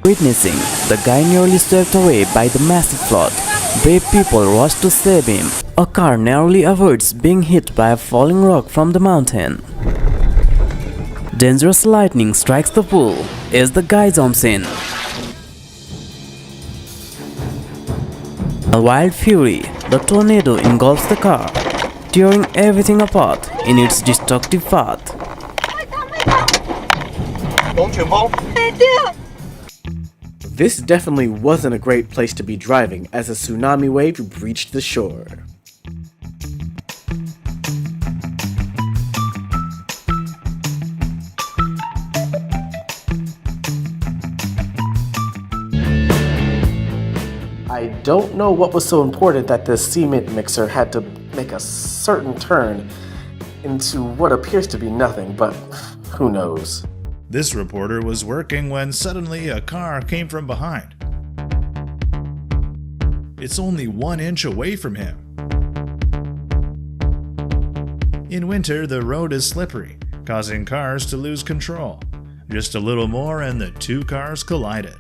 Witnessing the guy nearly swept away by the massive flood, brave people rush to save him. A car narrowly avoids being hit by a falling rock from the mountain. Dangerous lightning strikes the pool as the guy jumps in. A wild fury, the tornado engulfs the car, tearing everything apart in its destructive path. This definitely wasn't a great place to be driving as a tsunami wave breached the shore. I don't know what was so important that the cement mixer had to make a certain turn into what appears to be nothing, but who knows. This reporter was working when suddenly a car came from behind. It's only 1 inch away from him. In winter, the road is slippery, causing cars to lose control. Just a little more and the two cars collided.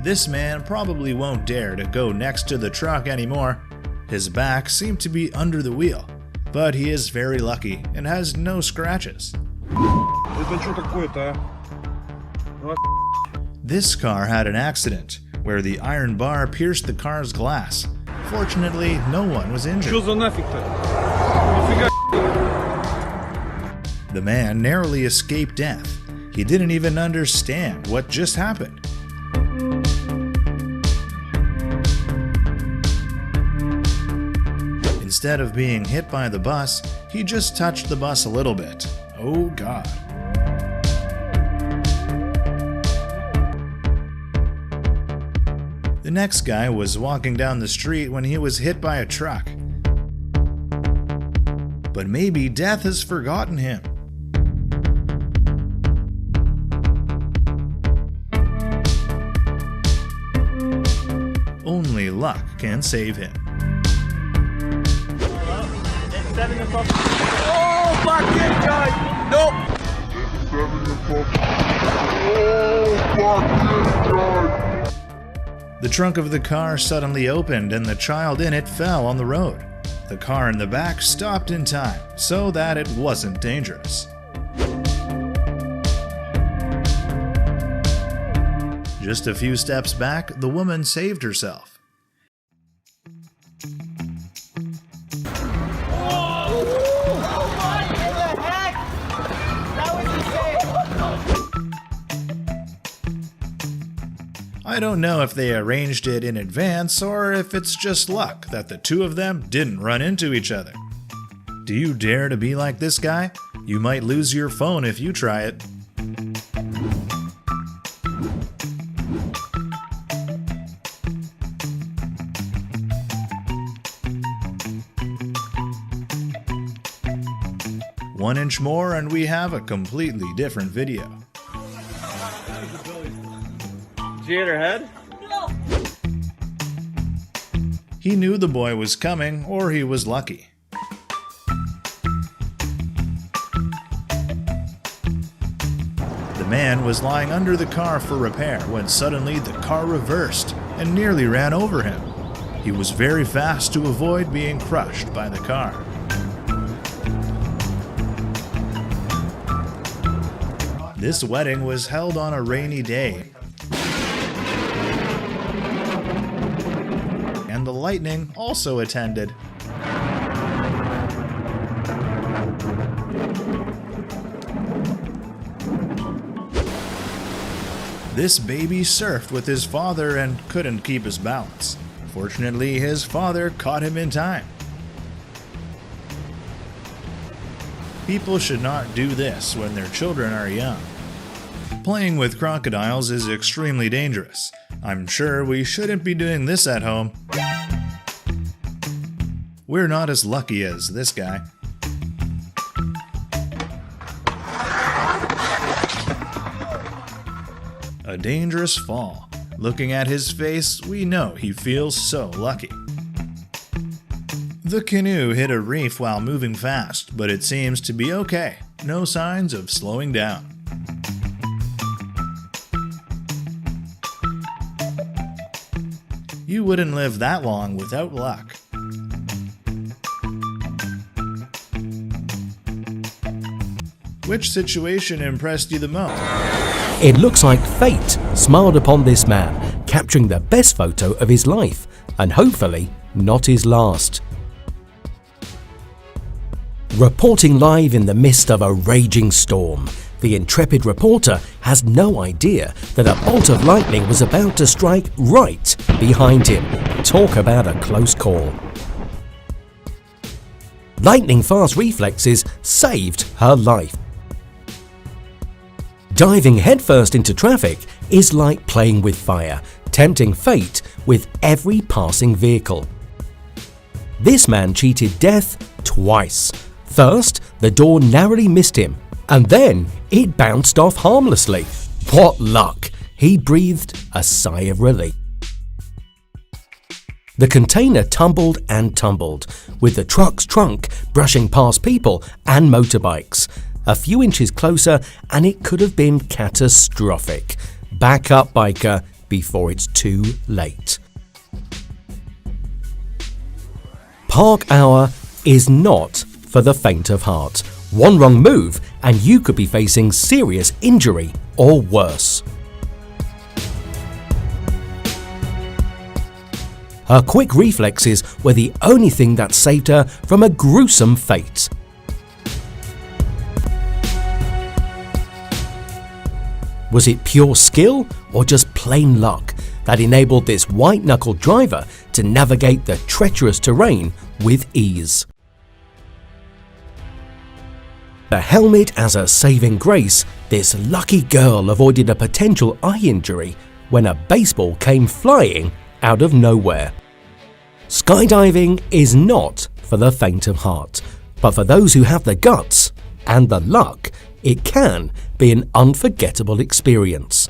This man probably won't dare to go next to the truck anymore. His back seemed to be under the wheel, but he is very lucky and has no scratches. This car had an accident where the iron bar pierced the car's glass. Fortunately, no one was injured. The man narrowly escaped death. He didn't even understand what just happened. Instead of being hit by the bus, he just touched the bus a little bit. Oh God. The next guy was walking down the street when he was hit by a truck. But maybe death has forgotten him. Only luck can save him. Oh, fuck this guy! Nope! The trunk of the car suddenly opened and the child in it fell on the road. The car in the back stopped in time so that it wasn't dangerous. Just a few steps back, the woman saved herself. I don't know if they arranged it in advance or if it's just luck that the two of them didn't run into each other. Do you dare to be like this guy? You might lose your phone if you try it. One inch more and we have a completely different video. Did you hit her head? No. He knew the boy was coming, or he was lucky. The man was lying under the car for repair when suddenly the car reversed and nearly ran over him. He was very fast to avoid being crushed by the car. This wedding was held on a rainy day, and the lightning also attended. This baby surfed with his father and couldn't keep his balance. Fortunately, his father caught him in time. People should not do this when their children are young. Playing with crocodiles is extremely dangerous. I'm sure we shouldn't be doing this at home. We're not as lucky as this guy. A dangerous fall. Looking at his face, we know he feels so lucky. The canoe hit a reef while moving fast, but it seems to be okay. No signs of slowing down. You wouldn't live that long without luck. Which situation impressed you the most? It looks like fate smiled upon this man, capturing the best photo of his life, and hopefully not his last. Reporting live in the midst of a raging storm, the intrepid reporter has no idea that a bolt of lightning was about to strike right behind him. Talk about a close call. Lightning-fast reflexes saved her life. Diving headfirst into traffic is like playing with fire, tempting fate with every passing vehicle. This man cheated death twice. First, the door narrowly missed him, and then it bounced off harmlessly. What luck! He breathed a sigh of relief. The container tumbled and tumbled, with the truck's trunk brushing past people and motorbikes. A few inches closer and it could have been catastrophic. Back up, biker, before it's too late. Park hour is not for the faint of heart. One wrong move and you could be facing serious injury or worse. Her quick reflexes were the only thing that saved her from a gruesome fate. Was it pure skill or just plain luck that enabled this white-knuckled driver to navigate the treacherous terrain with ease? The helmet as a saving grace, this lucky girl avoided a potential eye injury when a baseball came flying out of nowhere. Skydiving is not for the faint of heart, but for those who have the guts and the luck, it can be an unforgettable experience.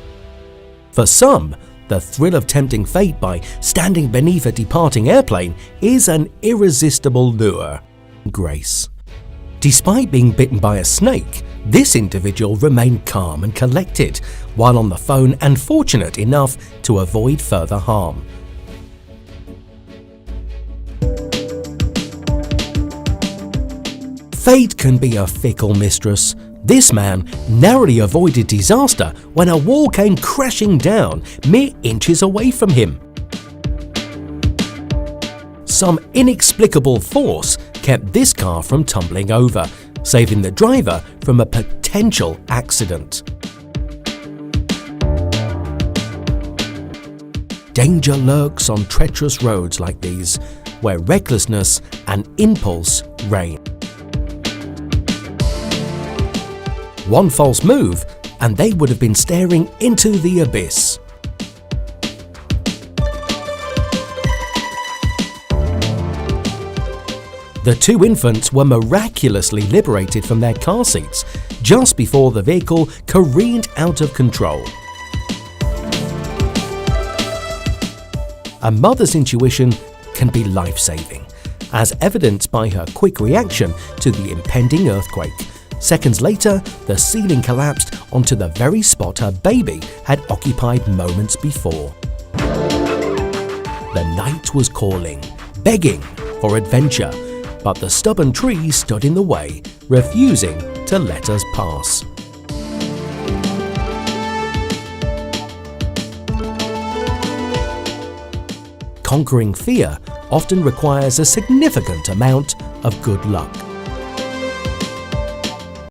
For some, the thrill of tempting fate by standing beneath a departing airplane is an irresistible lure. Grace. Despite being bitten by a snake, this individual remained calm and collected while on the phone and fortunate enough to avoid further harm. Fate can be a fickle mistress. This man narrowly avoided disaster when a wall came crashing down mere inches away from him. Some inexplicable force kept this car from tumbling over, saving the driver from a potential accident. Danger lurks on treacherous roads like these, where recklessness and impulse reign. One false move and they would have been staring into the abyss. The two infants were miraculously liberated from their car seats just before the vehicle careened out of control. A mother's intuition can be life-saving, as evidenced by her quick reaction to the impending earthquake. Seconds later, the ceiling collapsed onto the very spot her baby had occupied moments before. The night was calling, begging for adventure, but the stubborn tree stood in the way, refusing to let us pass. Conquering fear often requires a significant amount of good luck.